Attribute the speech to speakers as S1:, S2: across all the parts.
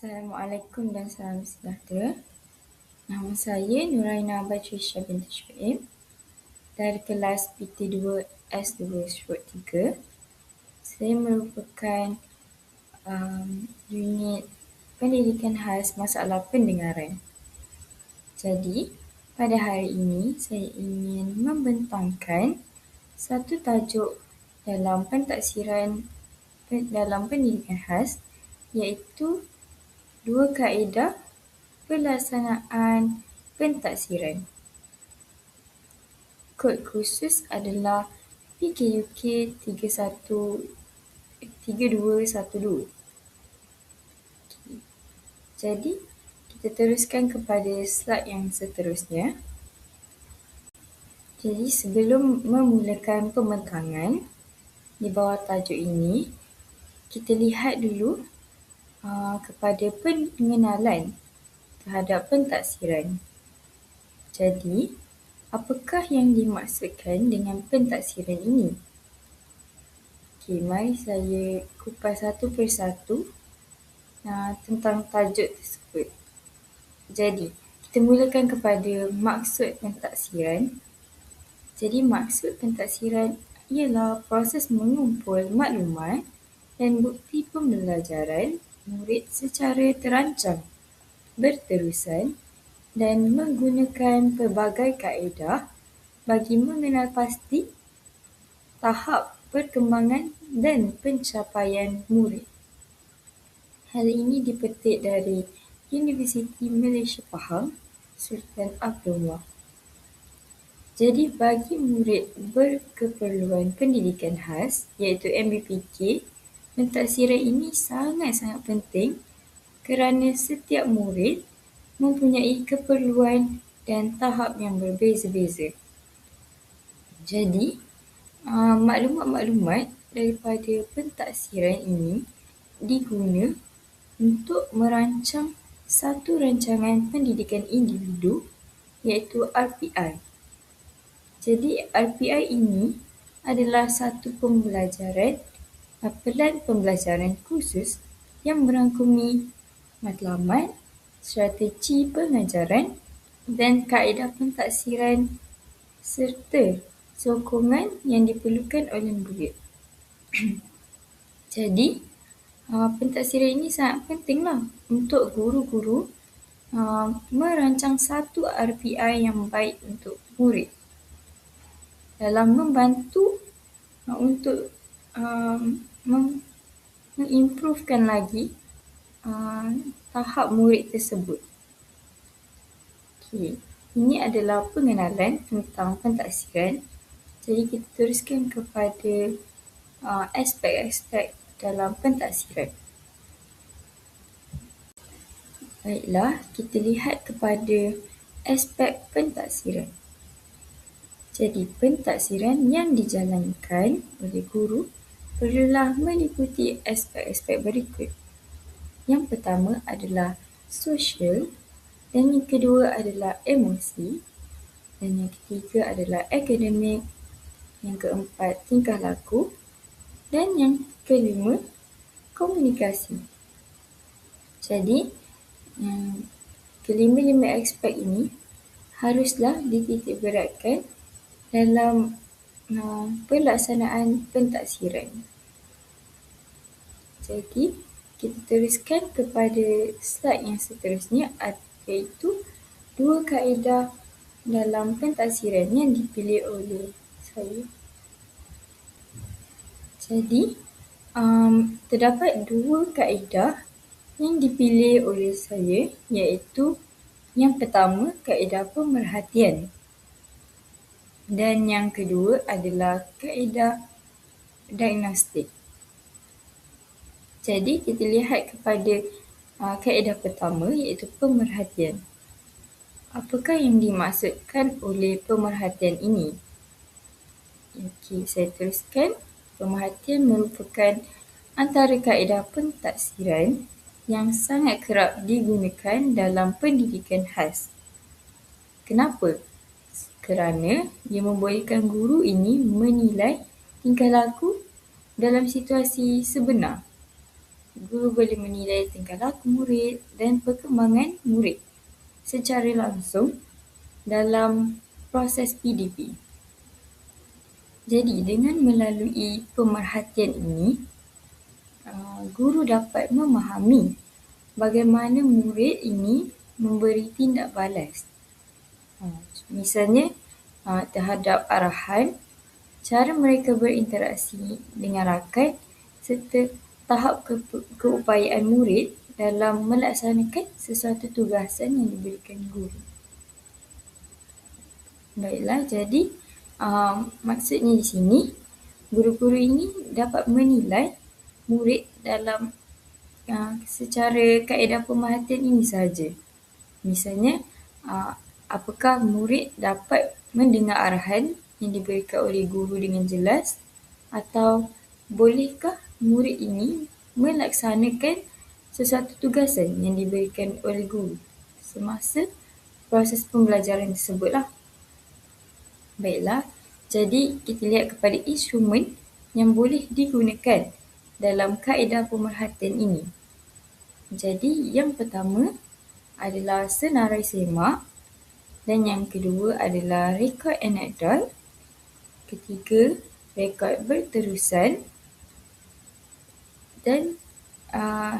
S1: Assalamualaikum dan salam sejahtera. Nama saya Nuraina Batrisya binti Shuaib dari kelas PT2 S2/3. Saya merupakan unit pendidikan khas masalah pendengaran. Jadi, pada hari ini saya ingin membentangkan satu tajuk dalam pentaksiran dalam pendidikan khas, iaitu 2 kaedah pelaksanaan pentaksiran. Kod khusus adalah PKUK 3212. Jadi, kita teruskan kepada slide yang seterusnya. Jadi, sebelum memulakan pembentangan di bawah tajuk ini, kita lihat dulu kepada pengenalan terhadap pentaksiran. Jadi, apakah yang dimaksudkan dengan pentaksiran ini? Okey, mari saya kupas satu persatu tentang tajuk tersebut. Jadi, kita mulakan kepada maksud pentaksiran. Jadi, maksud pentaksiran ialah proses mengumpul maklumat dan bukti pembelajaran murid secara terancang, berterusan dan menggunakan pelbagai kaedah bagi mengenal pasti tahap perkembangan dan pencapaian murid. Hal ini dipetik dari Universiti Malaysia Pahang, Sultan Abdullah. Jadi, bagi murid berkeperluan pendidikan khas, iaitu MBPK, pentaksiran ini sangat-sangat penting kerana setiap murid mempunyai keperluan dan tahap yang berbeza-beza. Jadi, maklumat-maklumat daripada pentaksiran ini diguna untuk merancang satu rancangan pendidikan individu, iaitu RPI. Jadi, RPI ini adalah satu pelan pembelajaran khusus yang merangkumi matlamat, strategi pengajaran dan kaedah pentaksiran serta sokongan yang diperlukan oleh murid. Jadi, pentaksiran ini sangat pentinglah untuk guru-guru merancang satu RPI yang baik untuk murid dalam membantu untuk mengimprovekan lagi tahap murid tersebut. Okey, ini adalah pengenalan tentang pentaksiran. Jadi, kita teruskan kepada aspek-aspek dalam pentaksiran. Baiklah, kita lihat kepada aspek pentaksiran. Jadi, pentaksiran yang dijalankan oleh guru perlulah meliputi aspek-aspek berikut. Yang pertama adalah sosial, dan yang kedua adalah emosi, dan yang ketiga adalah akademik, yang keempat tingkah laku, dan yang kelima komunikasi. Jadi, kelima-lima aspek ini haruslah dititik beratkan dalam pelaksanaan pentaksiran. Jadi, kita teruskan kepada slide yang seterusnya, iaitu 2 kaedah dalam pentaksiran yang dipilih oleh saya. Jadi, terdapat 2 kaedah yang dipilih oleh saya, iaitu yang pertama kaedah pemerhatian dan yang kedua adalah kaedah diagnostik. Jadi, kita lihat kepada kaedah pertama, iaitu pemerhatian. Apakah yang dimaksudkan oleh pemerhatian ini? Okey, saya teruskan. Pemerhatian merupakan antara kaedah pentaksiran yang sangat kerap digunakan dalam pendidikan khas. Kenapa? Kerana ia membolehkan guru ini menilai tingkah laku dalam situasi sebenar. Guru boleh menilai tingkah laku murid dan perkembangan murid secara langsung dalam proses PDP. Jadi dengan melalui pemerhatian ini, guru dapat memahami bagaimana murid ini memberi tindak balas. Misalnya terhadap arahan, cara mereka berinteraksi dengan rakan serta tahap keupayaan murid dalam melaksanakan sesuatu tugasan yang diberikan guru. Baiklah, jadi maksudnya di sini, guru-guru ini dapat menilai murid dalam secara kaedah pemerhatian ini sahaja. Misalnya, apakah murid dapat mendengar arahan yang diberikan oleh guru dengan jelas, atau bolehkah murid ini melaksanakan sesuatu tugasan yang diberikan oleh guru semasa proses pembelajaran tersebutlah. Baiklah, jadi kita lihat kepada instrumen yang boleh digunakan dalam kaedah pemerhatian ini. Jadi yang pertama adalah senarai semak, dan yang kedua adalah rekod anekdot, ketiga rekod berterusan, dan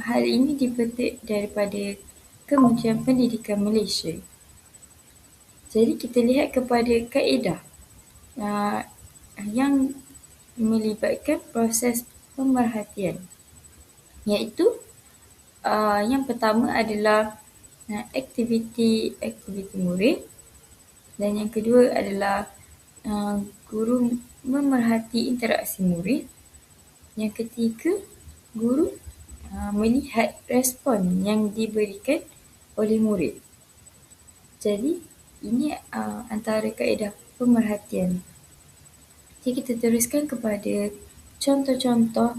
S1: hal ini dipetik daripada Kementerian Pendidikan Malaysia. Jadi kita lihat kepada kaedah yang melibatkan proses pemerhatian, iaitu yang pertama adalah aktiviti murid, dan yang kedua adalah guru memerhati interaksi murid, yang ketiga guru melihat respon yang diberikan oleh murid. Jadi ini antara kaedah pemerhatian. Jadi kita teruskan kepada contoh-contoh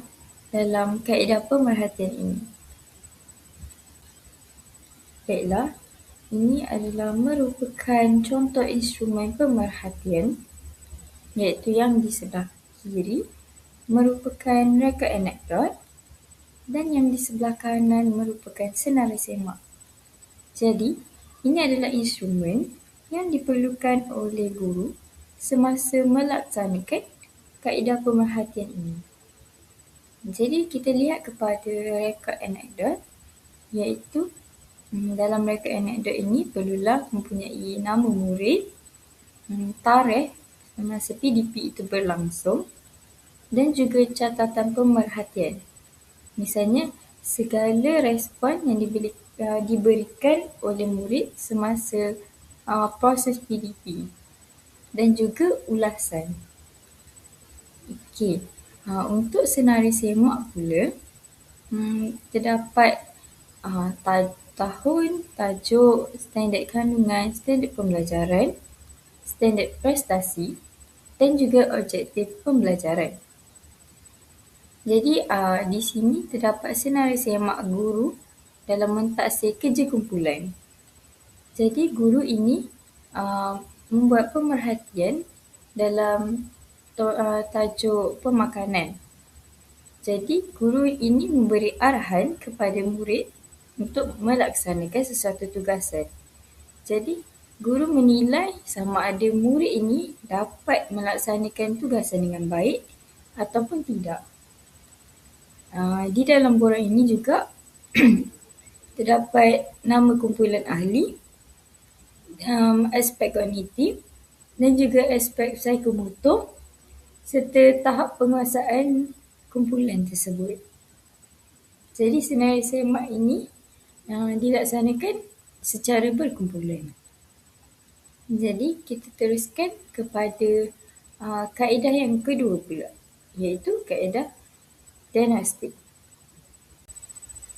S1: dalam kaedah pemerhatian ini. Baiklah, ini adalah merupakan contoh instrumen pemerhatian, iaitu yang di sebelah kiri merupakan rekod anekdot, dan yang di sebelah kanan merupakan senarai semak. Jadi, ini adalah instrumen yang diperlukan oleh guru semasa melaksanakan kaedah pemerhatian ini. Jadi, kita lihat kepada rekod anekdot, iaitu dalam rekod anekdot ini perlulah mempunyai nama murid, tarikh semasa PDP itu berlangsung, dan juga catatan pemerhatian. Misalnya, segala respon yang diberikan oleh murid semasa proses PDP, dan juga ulasan. Okey, untuk senarai semak pula, terdapat tahun, tajuk, standard kandungan, standard pembelajaran, standard prestasi, dan juga objektif pembelajaran. Jadi di sini terdapat senarai semak guru dalam mentaksir kerja kumpulan. Jadi guru ini membuat pemerhatian dalam tajuk pemakanan. Jadi guru ini memberi arahan kepada murid untuk melaksanakan sesuatu tugasan. Jadi guru menilai sama ada murid ini dapat melaksanakan tugasan dengan baik ataupun tidak. Di dalam borang ini juga terdapat nama kumpulan ahli, aspek kognitif, dan juga aspek psikomotor serta tahap penguasaan kumpulan tersebut. Jadi senarai semak ini dilaksanakan secara berkumpulan. Jadi kita teruskan kepada kaedah yang kedua pula, iaitu kaedah diagnostik.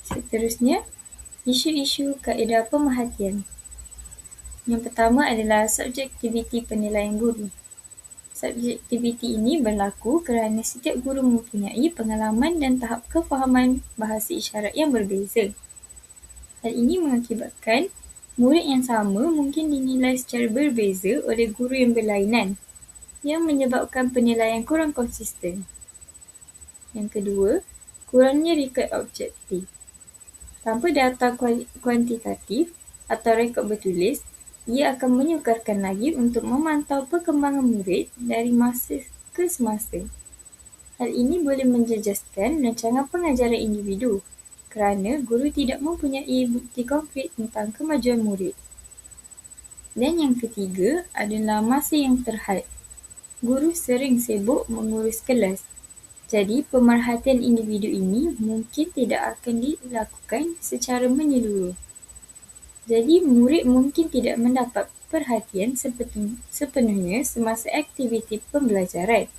S1: Seterusnya, isu-isu kaedah pemerhatian. Yang pertama adalah subjektiviti penilaian guru. Subjektiviti ini berlaku kerana setiap guru mempunyai pengalaman dan tahap kefahaman bahasa isyarat yang berbeza. Hal ini mengakibatkan murid yang sama mungkin dinilai secara berbeza oleh guru yang berlainan, yang menyebabkan penilaian kurang konsisten. Yang kedua, kurangnya rekod objektif. Tanpa data kuantitatif atau rekod bertulis, ia akan menyukarkan lagi untuk memantau perkembangan murid dari masa ke semasa. Hal ini boleh menjejaskan rancangan pengajaran individu kerana guru tidak mempunyai bukti konkret tentang kemajuan murid. Dan yang ketiga adalah masa yang terhad. Guru sering sibuk mengurus kelas. Jadi, pemerhatian individu ini mungkin tidak akan dilakukan secara menyeluruh. Jadi, murid mungkin tidak mendapat perhatian sepenuhnya semasa aktiviti pembelajaran.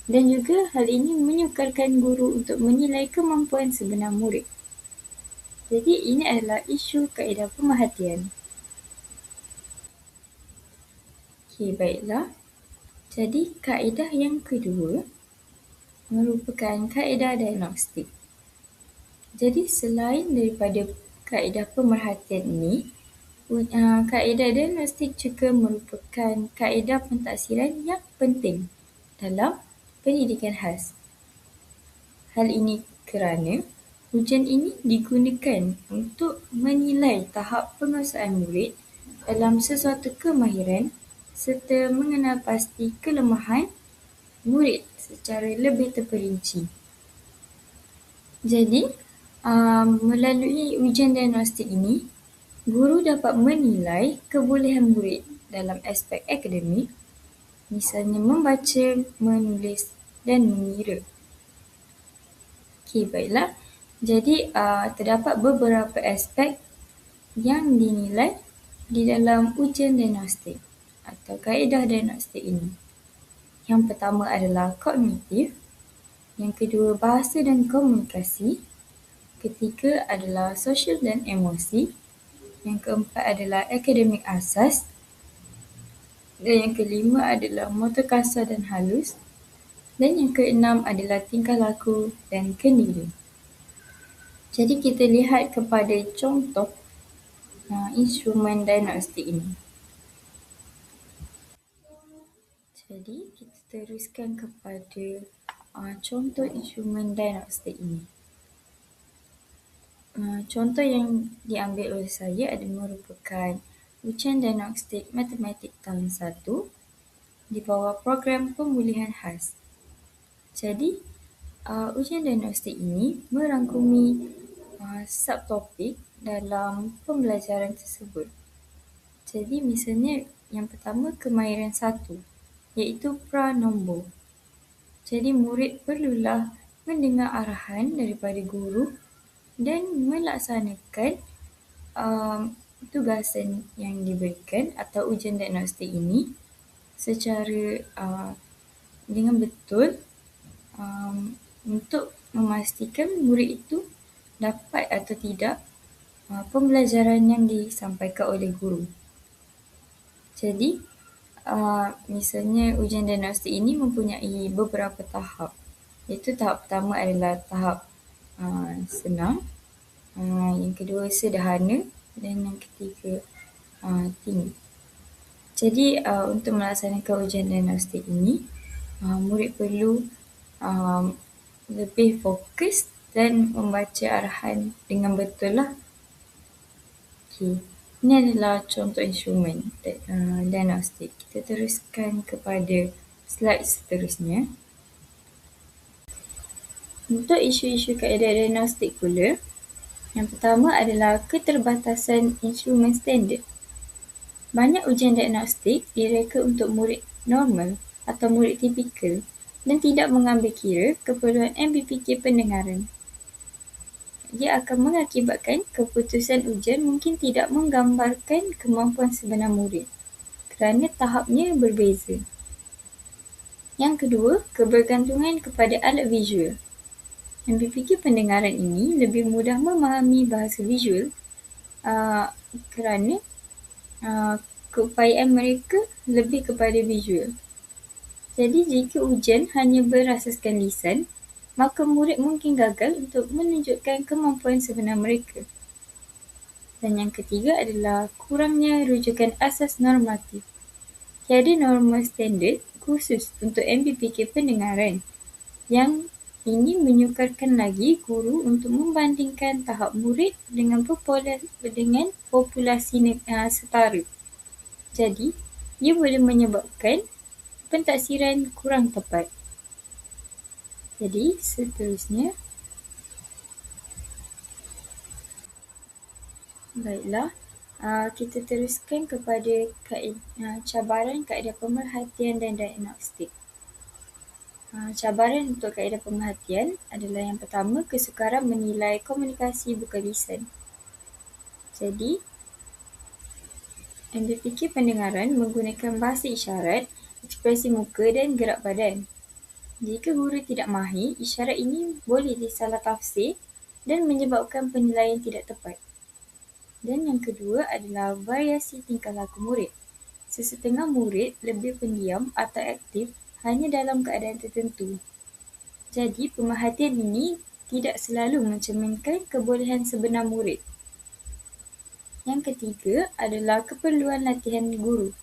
S1: Dan juga hal ini menyukarkan guru untuk menilai kemampuan sebenar murid. Jadi, ini adalah isu kaedah pemerhatian. Okey, baiklah. Jadi, kaedah yang kedua merupakan kaedah diagnostik. Jadi, selain daripada kaedah pemerhatian ini, kaedah diagnostik juga merupakan kaedah pentaksiran yang penting dalam pendidikan khas. Hal ini kerana ujian ini digunakan untuk menilai tahap penguasaan murid dalam sesuatu kemahiran serta mengenal pasti kelemahan murid secara lebih terperinci. Jadi, melalui ujian diagnostik ini, guru dapat menilai kebolehan murid dalam aspek akademik, misalnya membaca, menulis dan mengira. Okey, baiklah. Jadi, terdapat beberapa aspek yang dinilai di dalam ujian diagnostik atau kaedah diagnostik ini. Yang pertama adalah kognitif, yang kedua bahasa dan komunikasi, ketiga adalah sosial dan emosi, yang keempat adalah akademik asas, dan yang kelima adalah motor kasar dan halus, dan yang keenam adalah tingkah laku dan kendiri. Jadi kita lihat kepada contoh instrumen diagnostik ini. Jadi kita teruskan kepada contoh instrumen diagnostik ini. Contoh yang diambil oleh saya adalah merupakan ujian diagnostik matematik tahun 1 di bawah program pemulihan khas. Jadi, ujian diagnostik ini merangkumi subtopik dalam pembelajaran tersebut. Jadi, misalnya yang pertama kemahiran 1, iaitu pranombor. Jadi, murid perlulah mendengar arahan daripada guru dan melaksanakan tugasan yang diberikan atau ujian diagnostik ini secara dengan betul untuk memastikan murid itu dapat atau tidak pembelajaran yang disampaikan oleh guru. Jadi, misalnya ujian diagnostik ini mempunyai beberapa tahap. Iaitu tahap pertama adalah tahap senang, yang kedua sederhana dan yang ketiga tinggi. Jadi untuk melaksanakan ujian diagnostik ini, murid perlu lebih fokus dan membaca arahan dengan betul lah. Okay. Ini adalah contoh instrumen diagnostik. Kita teruskan kepada slide seterusnya. Untuk isu-isu kaedah diagnostik pula, yang pertama adalah keterbatasan instrumen standard. Banyak ujian diagnostik direka untuk murid normal atau murid tipikal dan tidak mengambil kira keperluan MBPK pendengaran. Ia akan mengakibatkan keputusan ujian mungkin tidak menggambarkan kemampuan sebenar murid kerana tahapnya berbeza. Yang kedua, kebergantungan kepada alat visual. MBPK pendengaran ini lebih mudah memahami bahasa visual kerana keupayaan mereka lebih kepada visual. Jadi jika ujian hanya berasaskan lisan, maka murid mungkin gagal untuk menunjukkan kemampuan sebenar mereka. Dan yang ketiga adalah kurangnya rujukan asas normatif. Tiada norma standard khusus untuk MBPK pendengaran yang Ini menyukarkan lagi guru untuk membandingkan tahap murid dengan populasi setara. Jadi, ia boleh menyebabkan pentadsiran kurang tepat. Jadi, seterusnya, baiklah, kita teruskan kepada cabaran kaedah pemerhatian dan diagnostik. Cabaran untuk kaedah pemerhatian adalah yang pertama, kesukaran menilai komunikasi bukan lisan. Jadi, yang berfikir pendengaran menggunakan bahasa isyarat, ekspresi muka dan gerak badan. Jika guru tidak mahir, isyarat ini boleh disalah tafsir dan menyebabkan penilaian tidak tepat. Dan yang kedua adalah variasi tingkah laku murid. Sesetengah murid lebih pendiam atau aktif hanya dalam keadaan tertentu. Jadi, pemerhatian ini tidak selalu mencerminkan kebolehan sebenar murid. Yang ketiga adalah keperluan latihan guru.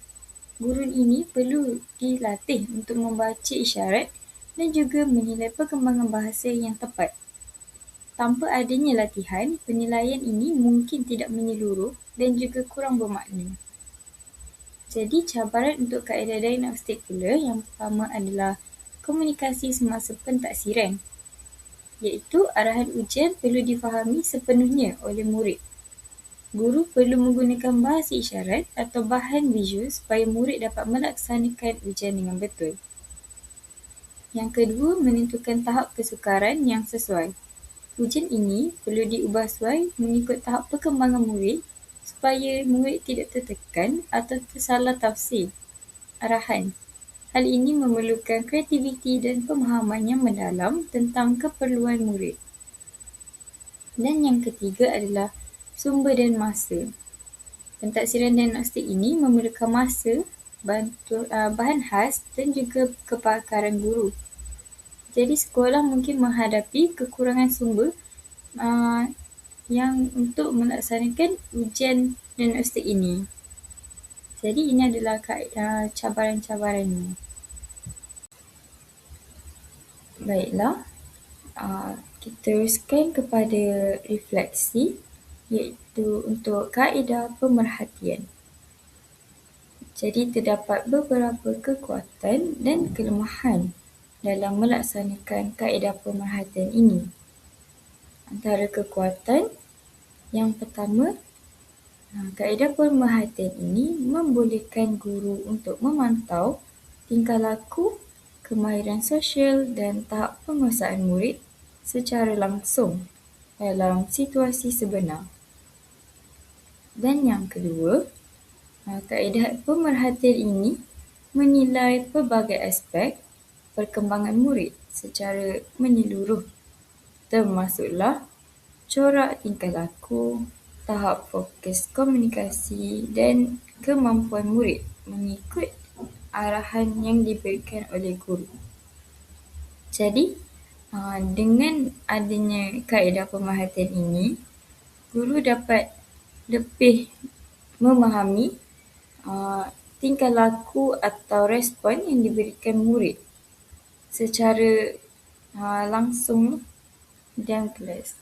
S1: Guru ini perlu dilatih untuk membaca isyarat dan juga menilai perkembangan bahasa yang tepat. Tanpa adanya latihan, penilaian ini mungkin tidak menyeluruh dan juga kurang bermakna. Jadi, cabaran untuk kaedah diagnostik pula yang pertama adalah komunikasi semasa pentadsiran, iaitu arahan ujian perlu difahami sepenuhnya oleh murid. Guru perlu menggunakan bahasa isyarat atau bahan visual supaya murid dapat melaksanakan ujian dengan betul. Yang kedua, menentukan tahap kesukaran yang sesuai. Ujian ini perlu diubah sesuai mengikut tahap perkembangan murid supaya murid tidak tertekan atau tersalah tafsir arahan. Hal ini memerlukan kreativiti dan pemahaman yang mendalam tentang keperluan murid. Dan yang ketiga adalah sumber dan masa. Pentadsiran diagnostik ini memerlukan masa, bahan khas dan juga kepakaran guru. Jadi sekolah mungkin menghadapi kekurangan sumber yang untuk melaksanakan ujian diagnostik ini. Jadi ini adalah cabaran-cabarannya. Baiklah, kita teruskan kepada refleksi, iaitu untuk kaedah pemerhatian. Jadi terdapat beberapa kekuatan dan kelemahan dalam melaksanakan kaedah pemerhatian ini. Antara kekuatan, yang pertama, kaedah pemerhatian ini membolehkan guru untuk memantau tingkah laku, kemahiran sosial dan tahap penguasaan murid secara langsung dalam situasi sebenar. Dan yang kedua, kaedah pemerhatian ini menilai pelbagai aspek perkembangan murid secara menyeluruh, termasuklah corak tingkah laku, tahap fokus komunikasi dan kemampuan murid mengikut arahan yang diberikan oleh guru. Jadi, dengan adanya kaedah pemerhatian ini, guru dapat lebih memahami tingkah laku atau respon yang diberikan murid secara langsung dalam kelas.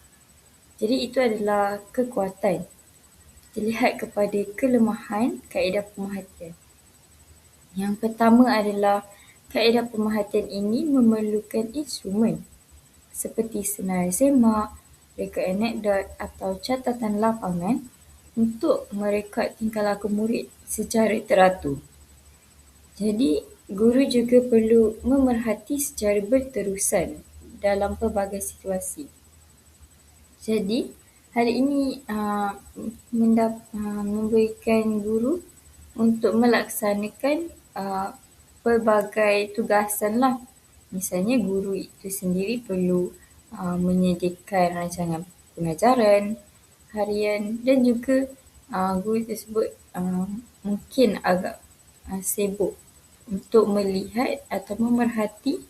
S1: Jadi itu adalah kekuatan. Kita lihat kepada kelemahan kaedah pemerhatian. Yang pertama adalah kaedah pemerhatian ini memerlukan instrumen seperti senarai semak, reka anekdot atau catatan lapangan untuk merekod tingkah laku murid secara teratur. Jadi, guru juga perlu memerhati secara berterusan dalam pelbagai situasi. Jadi, hal ini memberikan guru untuk melaksanakan pelbagai tugasan lah. Misalnya, guru itu sendiri perlu menyediakan rancangan pengajaran harian dan juga guru tersebut mungkin agak sibuk untuk melihat atau memerhati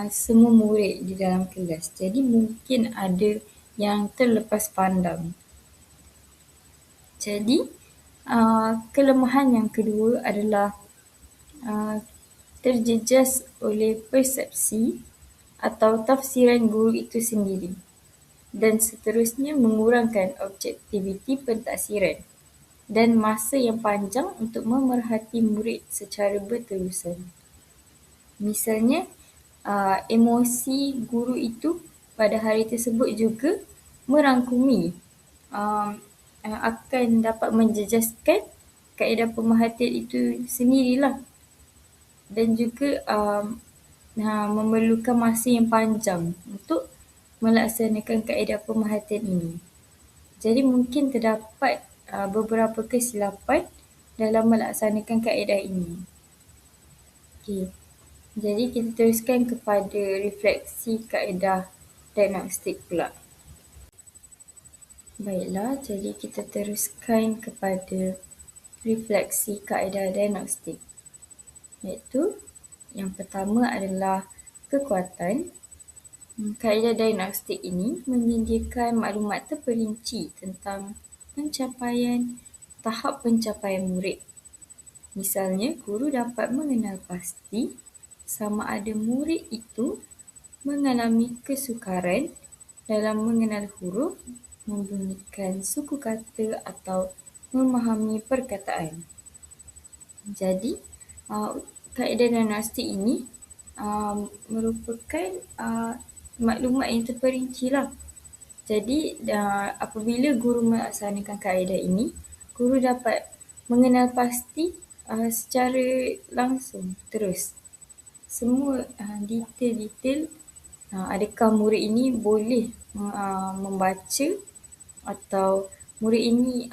S1: semua murid di dalam kelas. Jadi mungkin ada yang terlepas pandang. Jadi kelemahan yang kedua adalah terjejas oleh persepsi atau tafsiran guru itu sendiri, dan seterusnya mengurangkan objektiviti pentaksiran dan masa yang panjang untuk memerhati murid secara berterusan. Misalnya, emosi guru itu pada hari tersebut juga merangkumi akan dapat menjejaskan kaedah pemerhatian itu sendirilah, dan juga memerlukan masa yang panjang untuk melaksanakan kaedah pemerhatian ini. Jadi mungkin terdapat beberapa kesilapan dalam melaksanakan kaedah ini. Okey. Jadi kita teruskan kepada refleksi kaedah diagnostik pula. Baiklah, jadi kita teruskan kepada refleksi kaedah diagnostik. Iaitu yang pertama adalah kekuatan. Kaedah diagnostik ini menyediakan maklumat terperinci tentang tahap pencapaian murid. Misalnya, guru dapat mengenal pasti sama ada murid itu mengalami kesukaran dalam mengenal huruf, membunyikan suku kata atau memahami perkataan. Jadi, kaedah diagnostik ini merupakan maklumat yang terperinci lah. Jadi, apabila guru melaksanakan kaedah ini, guru dapat mengenal pasti secara langsung terus semua detail-detail, adakah murid ini boleh membaca atau murid ini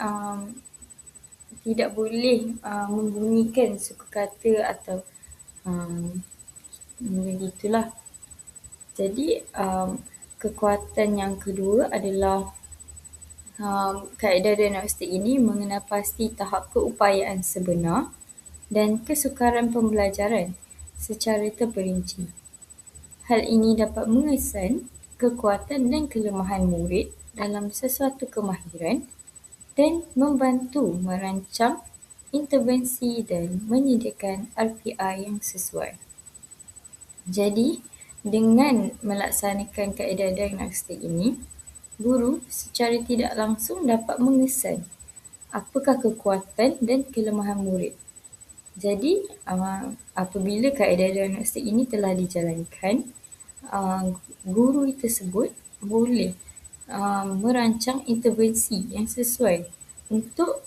S1: tidak boleh membunyikan suku kata atau begitulah. Jadi kekuatan yang kedua adalah kaedah diagnostik ini mengenal pasti tahap keupayaan sebenar dan kesukaran pembelajaran secara terperinci. Hal ini dapat mengesan kekuatan dan kelemahan murid dalam sesuatu kemahiran dan membantu merancang intervensi dan menyediakan RPI yang sesuai. Jadi, dengan melaksanakan kaedah diagnostik ini, guru secara tidak langsung dapat mengesan apakah kekuatan dan kelemahan murid. Jadi, apabila kaedah diagnostik ini telah dijalankan, guru tersebut boleh merancang intervensi yang sesuai untuk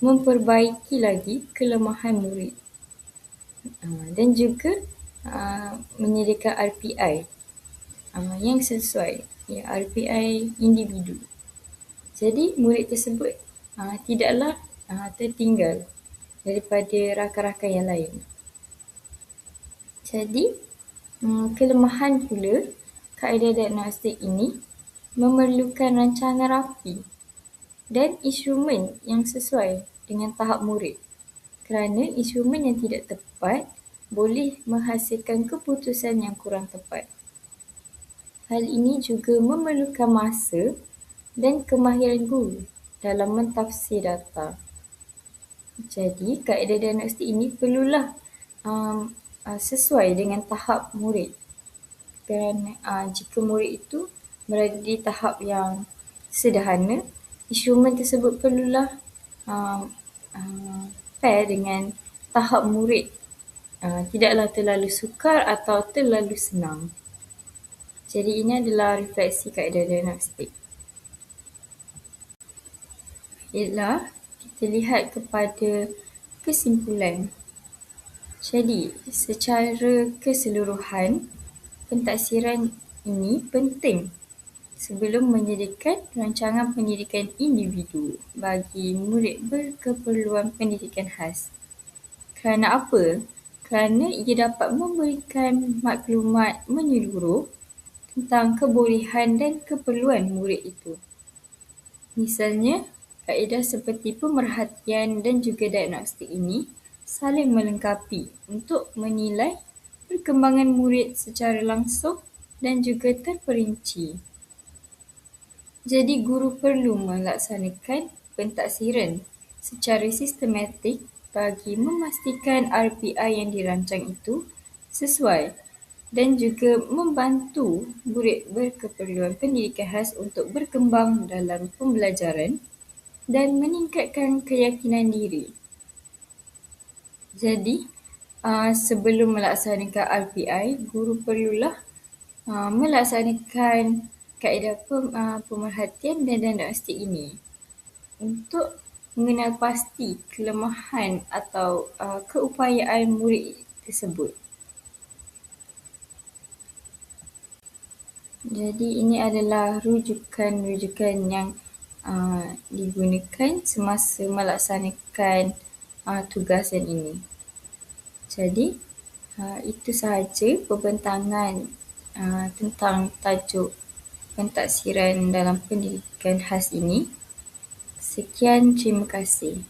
S1: memperbaiki lagi kelemahan murid dan juga menyediakan RPI yang sesuai, RPI individu. Jadi murid tersebut tidaklah tertinggal daripada rakan-rakan yang lain. Jadi kelemahan pula kaedah diagnostik ini memerlukan rancangan rapi dan instrumen yang sesuai dengan tahap murid, kerana instrumen yang tidak tepat boleh menghasilkan keputusan yang kurang tepat. Hal ini juga memerlukan masa dan kemahiran guru dalam mentafsir data. Jadi, kaedah diagnostik ini perlulah sesuai dengan tahap murid. Kerana jika murid itu berada di tahap yang sederhana, instrumen tersebut perlulah pair dengan tahap murid. Tidaklah terlalu sukar atau terlalu senang. Jadi ini adalah refleksi kaedah diagnostik. Baiklah, kita lihat kepada kesimpulan. Jadi, secara keseluruhan, pentaksiran ini penting sebelum menyediakan rancangan pendidikan individu bagi murid berkeperluan pendidikan khas. Kerana apa? Kerana ia dapat memberikan maklumat menyeluruh tentang kebolehan dan keperluan murid itu. Misalnya, kaedah seperti pemerhatian dan juga diagnostik ini saling melengkapi untuk menilai perkembangan murid secara langsung dan juga terperinci. Jadi, guru perlu melaksanakan pentaksiran secara sistematik bagi memastikan RPI yang dirancang itu sesuai dan juga membantu murid berkeperluan pendidikan khas untuk berkembang dalam pembelajaran dan meningkatkan keyakinan diri. Jadi, sebelum melaksanakan RPI, guru perlulah melaksanakan kaedah pemerhatian dan diagnostik ini untuk mengenal pasti kelemahan atau keupayaan murid tersebut. Jadi ini adalah rujukan-rujukan yang digunakan semasa melaksanakan tugasan ini. Jadi itu sahaja pembentangan tentang tajuk pentaksiran dalam pendidikan khas ini. Sekian, terima kasih.